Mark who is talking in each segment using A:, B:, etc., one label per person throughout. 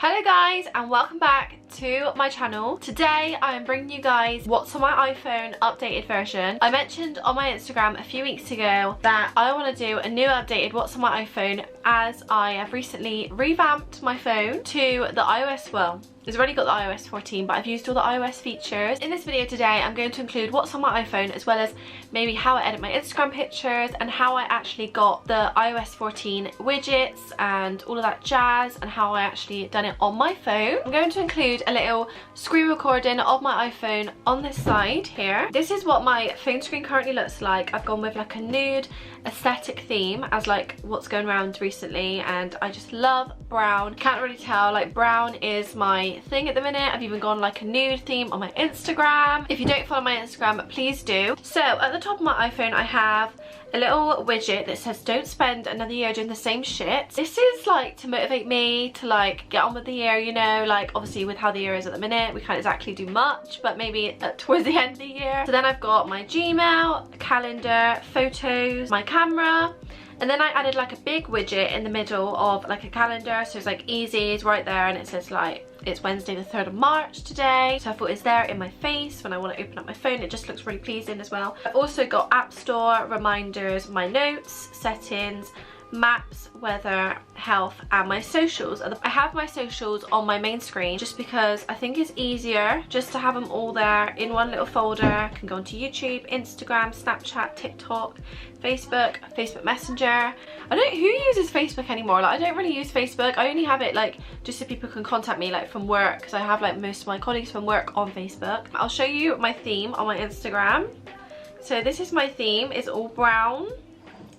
A: Hello guys and welcome back to my channel. Today I am bringing you guys what's on my iPhone updated version. I mentioned on my Instagram a few weeks ago that I want to do a new updated what's on my iPhone as I have recently revamped my phone to the iOS, well, it's already got the iOS 14, but I've used all the iOS features. In this video today, I'm going to include what's on my iPhone as well as maybe how I edit my Instagram pictures and how I actually got the iOS 14 widgets and all of that jazz and how I actually done it on my phone. I'm going to include a little screen recording of my iPhone on this side here. This is what my phone screen currently looks like. I've gone with like a nude aesthetic theme as like what's going around recently, and I just love brown. Can't really tell, like brown is my thing at the minute. I've even gone like a nude theme on my Instagram. If you don't follow my Instagram, please do. So at the top of my iPhone I have a little widget that says don't spend another year doing the same shit. This is like to motivate me to like get on with the year, you know, like obviously with how the year is at the minute we can't exactly do much, but maybe towards the end of the year. So then I've got my Gmail, calendar, photos, my camera, and then I added like a big widget in the middle of like a calendar, so it's like easy, it's right there, and it says like it's Wednesday the 3rd of March today, so I thought it's there in my face when I want to open up my phone. It just looks really pleasing as well. I've also got App Store, reminders, my notes, settings, maps, weather, health, and my socials. I have my socials on my main screen just because I think it's easier just to have them all there in one little folder. I can go onto YouTube, Instagram, Snapchat, TikTok, Facebook Messenger. I don't, who uses Facebook anymore? Like I don't really use Facebook. I only have it like just so people can contact me like from work, because I have like most of my colleagues from work on Facebook. I'll show you my theme on my Instagram. So this is my theme, it's all brown.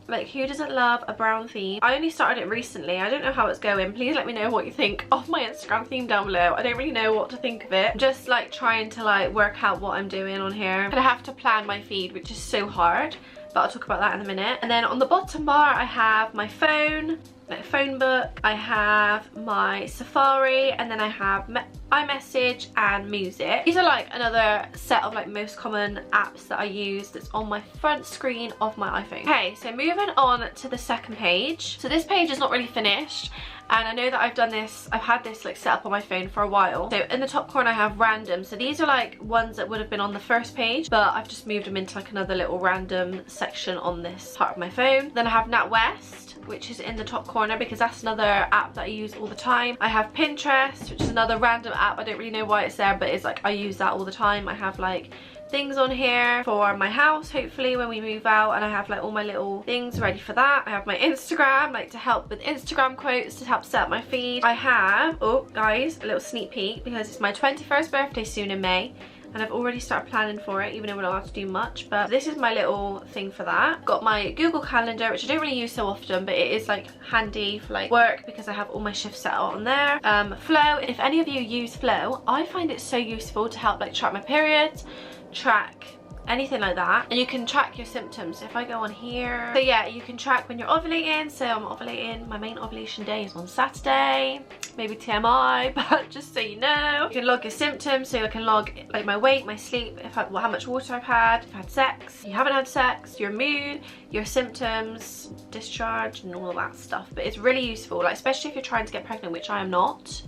A: Like who doesn't love a brown theme? I only started it recently. I don't know how it's going. Please let me know what you think of my Instagram theme down below. I don't really know what to think of it. I'm just like trying to like work out what I'm doing on here. And I have to plan my feed, which is so hard, but I'll talk about that in a minute. And then on the bottom bar I have my phone, my phone book, I have my Safari, and then I have iMessage and music. These are like another set of like most common apps that I use that's on my front screen of my iPhone. Okay, so moving on to the second page. So this page is not really finished, and I know that I've done this, I've had this like set up on my phone for a while. So in the top corner I have random. So these are like ones that would have been on the first page, but I've just moved them into like another little random section on this part of my phone. Then I have NatWest, which is in the top corner because that's another app that I use all the time. I have Pinterest, which is another random app. I don't really know why it's there, but it's like I use that all the time. I have like things on here for my house, hopefully when we move out, and I have like all my little things ready for that. I have my Instagram, like to help with Instagram quotes, to help set up my feed. I have, oh guys, a little sneak peek because it's my 21st birthday soon in May, and I've already started planning for it, even though we're not allowed to do much, but this is my little thing for that. Got my Google Calendar, which I don't really use so often, but it is like handy for like work because I have all my shifts set out on there. Flow, if any of you use Flow, I find it so useful to help like track my periods, track anything like that, and you can track your symptoms. If I go on here, so yeah, you can track when you're ovulating. So I'm ovulating, my main ovulation day is on Saturday, maybe TMI, but just so you know. You can log your symptoms, so I can log like my weight, my sleep, how much water I've had, if I've had sex, if you haven't had sex, your mood, your symptoms, discharge, and all of that stuff. But it's really useful, like especially if you're trying to get pregnant, which I am not.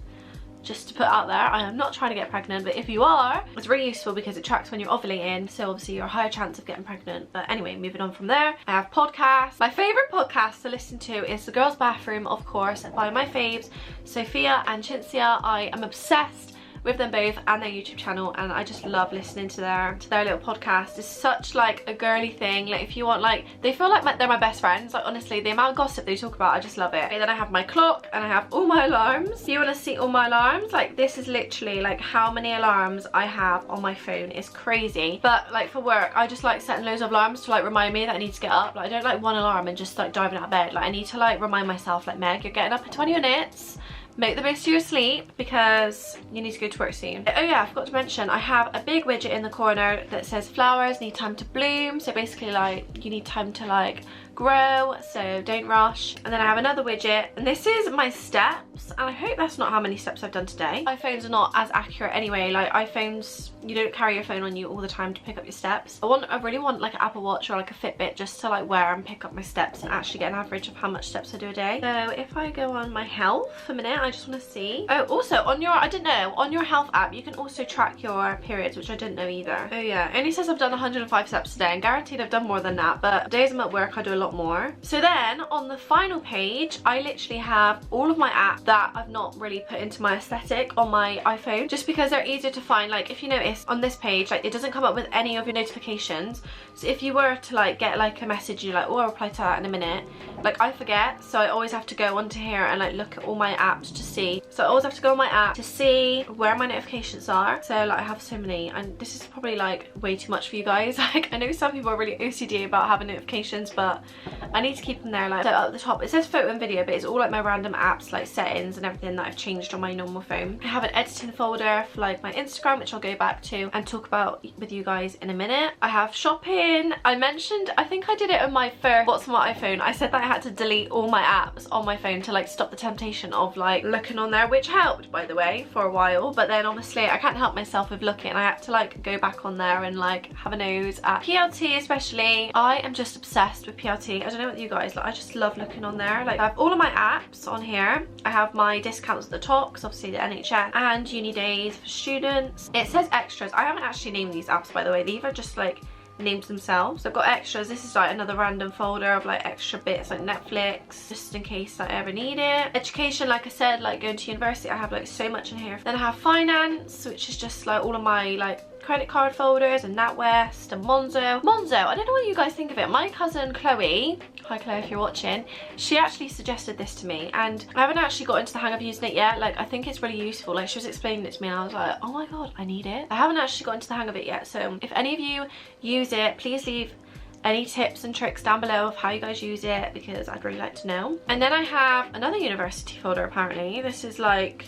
A: Just to put out there, I am not trying to get pregnant, but if you are, it's really useful because it tracks when you're ovulating, so obviously you're a higher chance of getting pregnant. But anyway, moving on from there, I have podcasts. My favourite podcast to listen to is The Girls Bathroom, of course, by my faves, Sophia and Cinzia. I am obsessed with them both and their YouTube channel, and I just love listening to their little podcast. It's such like a girly thing. Like if you want, like they feel like they're my best friends. Like honestly, the amount of gossip they talk about, I just love it. And then I have my clock and I have all my alarms. If you want to see all my alarms, like this is literally like how many alarms I have on my phone. It's crazy. But like for work, I just like setting loads of alarms to like remind me that I need to get up. Like I don't like one alarm and just like diving out of bed. Like I need to like remind myself, like Meg, you're getting up in 20 minutes. Make the most of your sleep because you need to go to work soon. Oh yeah, I forgot to mention, I have a big widget in the corner that says flowers need time to bloom. So basically like you need time to like grow, so don't rush. And then I have another widget, and this is my steps, and I hope that's not how many steps I've done today. iPhones are not as accurate anyway. Like iPhones, you don't carry your phone on you all the time to pick up your steps. I really want like an Apple Watch or like a Fitbit just to like wear and pick up my steps and actually get an average of how much steps I do a day. So if I go on my health for a minute, I just want to see. Oh, also on your, I didn't know, on your health app you can also track your periods, which I didn't know either. Oh yeah, it only says I've done 105 steps today, and guaranteed I've done more than that, but days I'm at work I do a lot more. So then on the final page I literally have all of my apps that I've not really put into my aesthetic on my iPhone, just because they're easier to find. Like if you notice on this page, like it doesn't come up with any of your notifications, so if you were to like get like a message, you're like, oh, I'll reply to that in a minute, like I forget, so I always have to go onto here and like look at all my apps to see. So I always have to go on my app to see where my notifications are. So like I have so many, and this is probably like way too much for you guys. Like I know some people are really OCD about having notifications, but I need to keep them there. Like so at the top it says photo and video, but it's all like my random apps, like settings and everything that I've changed on my normal phone. I have an editing folder for like my Instagram, which I'll go back to and talk about with you guys in a minute. I have shopping. I mentioned, I think I did it on my first What's on My iPhone. I said that I had to delete all my apps on my phone to like stop the temptation of like looking on there, which helped by the way for a while, but then obviously I can't help myself with looking. I had to like go back on there and like have a nose at PLT especially. I am just obsessed with PLT. I don't know what you guys like, I just love looking on there. Like I have all of my apps on here. I have my discounts at the top because obviously the NHS, and uni days for students. It says extras. I haven't actually named these apps by the way, these are just like names themselves. So I've got extras. This is like another random folder of like extra bits like Netflix, just in case I ever need it. Education, like I said, like going to university, I have like so much in here. Then I have finance, which is just like all of my like credit card folders, and NatWest and Monzo. I don't know what you guys think of it. My cousin Chloe, hi Chloe if you're watching, she actually suggested this to me, and I haven't actually got into the hang of using it yet. Like I think it's really useful. Like she was explaining it to me and I was like, oh my god, I need it. I haven't actually got into the hang of it yet, so if any of you use it, please leave any tips and tricks down below of how you guys use it, because I'd really like to know. And then I have another university folder apparently. This is like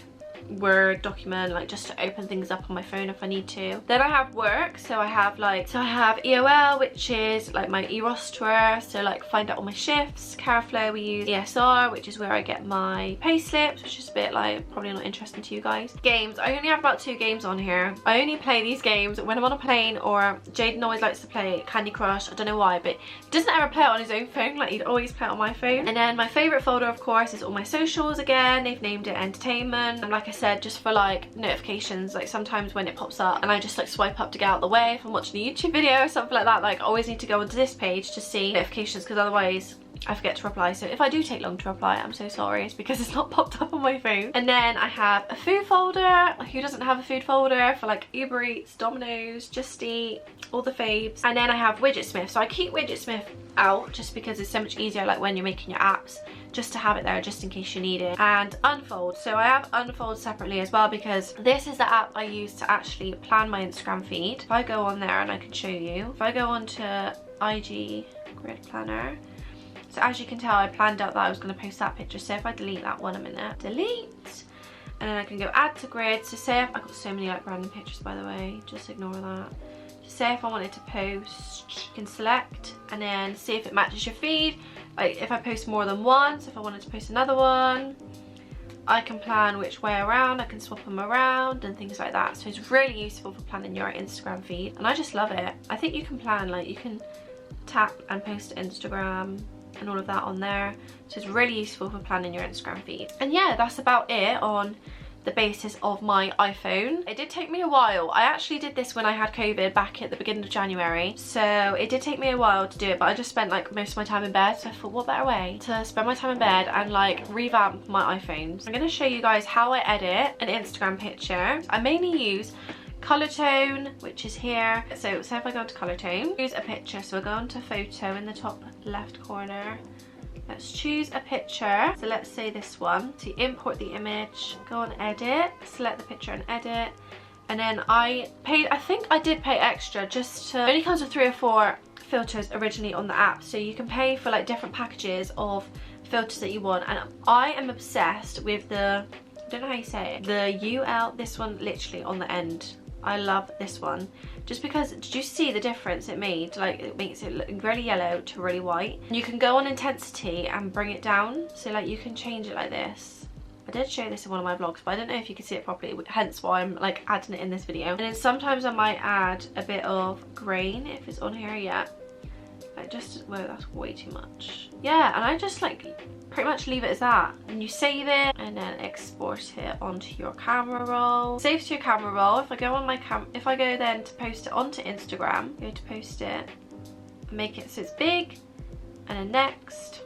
A: Word document, like just to open things up on my phone if I need to. Then I have work, so I have like, I have EOL, which is like my e-roster, so like find out all my shifts. Caraflow, we use ESR, which is where I get my pay slips, which is a bit like probably not interesting to you guys. Games, I only have about 2 games on here. I only play these games when I'm on a plane, or Jaden always likes to play Candy Crush. I don't know why, but he doesn't ever play it on his own phone, like he'd always play it on my phone. And then my favorite folder of course is all my socials again. They've named it entertainment, and like I said, just for like notifications, like sometimes when it pops up and I just like swipe up to get out of the way if I'm watching a YouTube video or something like that, like I always need to go onto this page to see notifications, because otherwise I forget to reply. So if I do take long to reply, I'm so sorry, it's because it's not popped up on my phone. And then I have a food folder. Who doesn't have a food folder for like Uber Eats, Domino's, Just Eat, all the faves. And then I have Widgetsmith. So I keep Widgetsmith out just because it's so much easier like when you're making your apps, just to have it there just in case you need it. And Unfold, so I have Unfold separately as well, because this is the app I use to actually plan my Instagram feed. If I go on there, and I can show you, if I go on to IG Grid Planner, so as you can tell I planned out that I was going to post that picture. So if I delete that one a minute, delete, and then I can go add to grid. So say if I got so many like random pictures by the way, just ignore that. Say if I wanted to post, you can select and then see if it matches your feed. Like if I post more than one, so if I wanted to post another one, I can plan which way around, I can swap them around and things like that. So it's really useful for planning your Instagram feed, and I just love it. I think you can plan, like you can tap and post to Instagram and all of that on there. So it's really useful for planning your Instagram feed. And yeah, that's about it on the basis of my iPhone. It did take me a while. I actually did this when I had COVID back at the beginning of January, so it did take me a while to do it, but I just spent like most of my time in bed, so I thought what better way to spend my time in bed and like revamp my iPhones. I'm going to show you guys how I edit an Instagram picture. I mainly use color tone, which is here. So say if I go into color tone, choose a picture, so we'll go into photo in the top left corner. Let's choose a picture, so let's say this one. So you import the image, go on edit, select the picture and edit, and then I think I did pay extra just to, it only comes with 3 or 4 filters originally on the app, so you can pay for like different packages of filters that you want. And I am obsessed with the, I don't know how you say it, the UL, this one literally on the end. I love this one just because, did you see the difference it made? Like it makes it look really yellow to really white. You can go on intensity and bring it down, so like you can change it like this. I did show this in one of my vlogs, but I don't know if you can see it properly, hence why I'm like adding it in this video. And then sometimes I might add a bit of grain if it's on here yet. Like just, whoa, that's way too much. Yeah, and I just like pretty much leave it as that. And you save it and then export it onto your camera roll. Save to your camera roll. If I go on my if I go then to post it onto Instagram, go to post it, make it so it's big, and then next,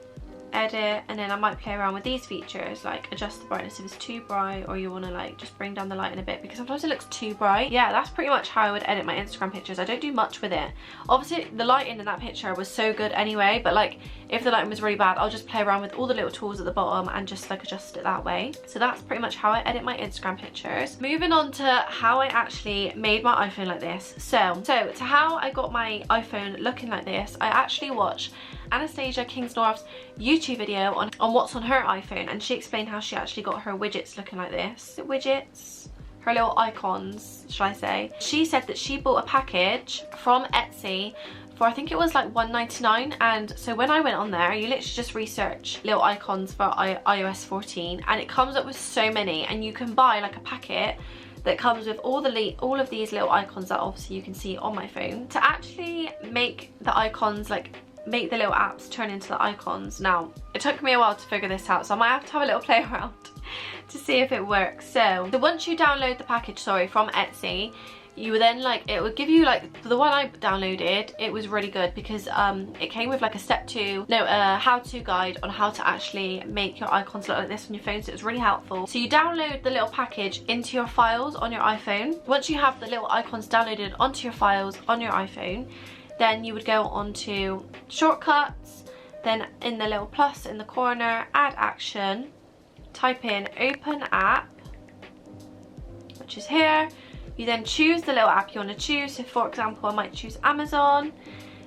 A: edit, and then I might play around with these features, like adjust the brightness if it's too bright, or you want to like just bring down the light in a bit because sometimes it looks too bright. Yeah, that's pretty much how I would edit my Instagram pictures. I don't do much with it. Obviously the lighting in that picture was so good anyway, but like if the lighting was really bad, I'll just play around with all the little tools at the bottom and just like adjust it that way. So that's pretty much how I edit my Instagram pictures. Moving on to how I actually made my iPhone like this. So to how I got my iPhone looking like this, I actually watched Anastasia Kingsnorth's YouTube video on what's on her iPhone, and she explained how she actually got her widgets looking like this. Is it widgets? Her little icons, should I say. She said that she bought a package from Etsy for, I think it was like $1.99, and so when I went on there, you literally just research little icons for iOS 14 and it comes up with so many, and you can buy like a packet that comes with all of these little icons that obviously you can see on my phone. To actually make the icons, like make the little apps turn into the icons. Now, it took me a while to figure this out, so I might have to have a little play around to see if it works. So once you download the package, from Etsy, you would then like, it would give you like, the one I downloaded, it was really good because it came with like a how-to guide on how to actually make your icons look like this on your phone, so it was really helpful. So you download the little package into your files on your iPhone. Once you have the little icons downloaded onto your files on your iPhone, then you would go on to shortcuts, then in the little plus in the corner, add action, type in open app, which is here. You then choose the little app you want to choose. So for example, I might choose Amazon.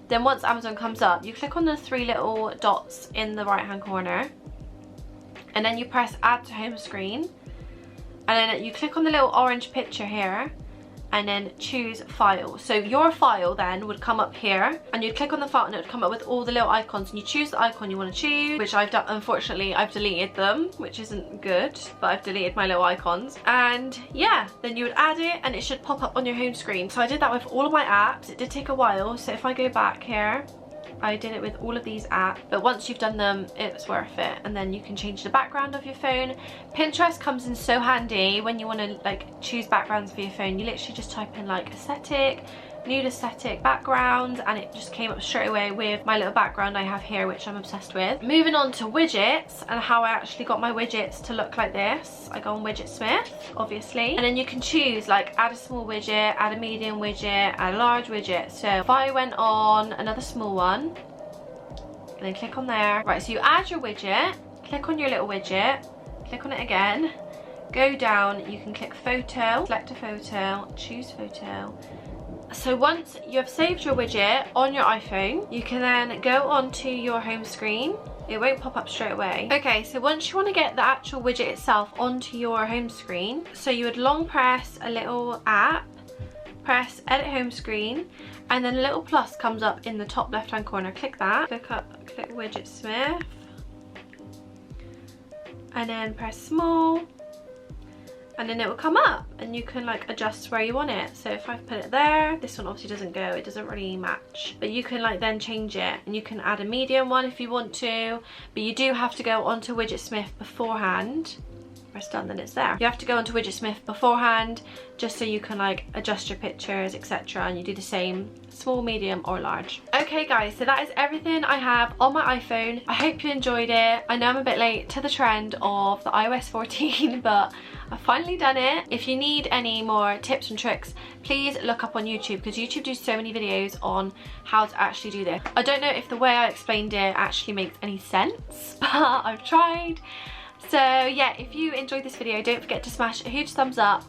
A: Then once Amazon comes up, you click on the three little dots in the right hand corner, and then you press add to home screen, and then you click on the little orange picture here, and then choose file. So your file then would come up here, and you'd click on the file and it would come up with all the little icons, and you choose the icon you want to choose, which I've done. Unfortunately, I've deleted them, which isn't good, but I've deleted my little icons. And yeah, then you would add it and it should pop up on your home screen. So I did that with all of my apps. It did take a while, so if I go back here, I did it with all of these apps, but once you've done them, it's worth it. And then you can change the background of your phone. Pinterest comes in so handy when you want to like choose backgrounds for your phone. You literally just type in like aesthetic, nude aesthetic background, and it just came up straight away with my little background I have here, which I'm obsessed with. Moving on to widgets and how I actually got my widgets to look like this. I go on Widgetsmith, obviously, and then you can choose like add a small widget, add a medium widget, add a large widget. So if I went on another small one and then click on there, right, so you add your widget, click on your little widget, click on it again, go down, you can click photo, select a photo, choose photo. So once you have saved your widget on your iPhone, you can then go onto your home screen. It won't pop up straight away. Okay, so once you want to get the actual widget itself onto your home screen, so you would long press a little app, press edit home screen, and then a little plus comes up in the top left hand corner. Click that, click Widgetsmith, and then press small, and then it will come up and you can like adjust where you want it. So if I put it there, this one obviously doesn't go, it doesn't really match, but you can like then change it, and you can add a medium one if you want to, but you do have to go onto Widgetsmith beforehand. Press done, then it's there. You have to go onto Widgetsmith beforehand just so you can like adjust your pictures, etc., and you do the same, small, medium or large. Okay guys, so that is everything I have on my iPhone. I hope you enjoyed it. I know I'm a bit late to the trend of the iOS 14, but I've finally done it. If you need any more tips and tricks, please look up on YouTube, because YouTube do so many videos on how to actually do this. I don't know if the way I explained it actually makes any sense, but I've tried. So yeah, if you enjoyed this video, don't forget to smash a huge thumbs up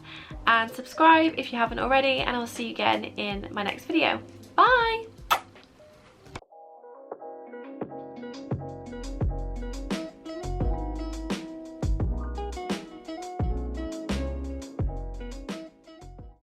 A: and subscribe if you haven't already, and I'll see you again in my next video. Bye!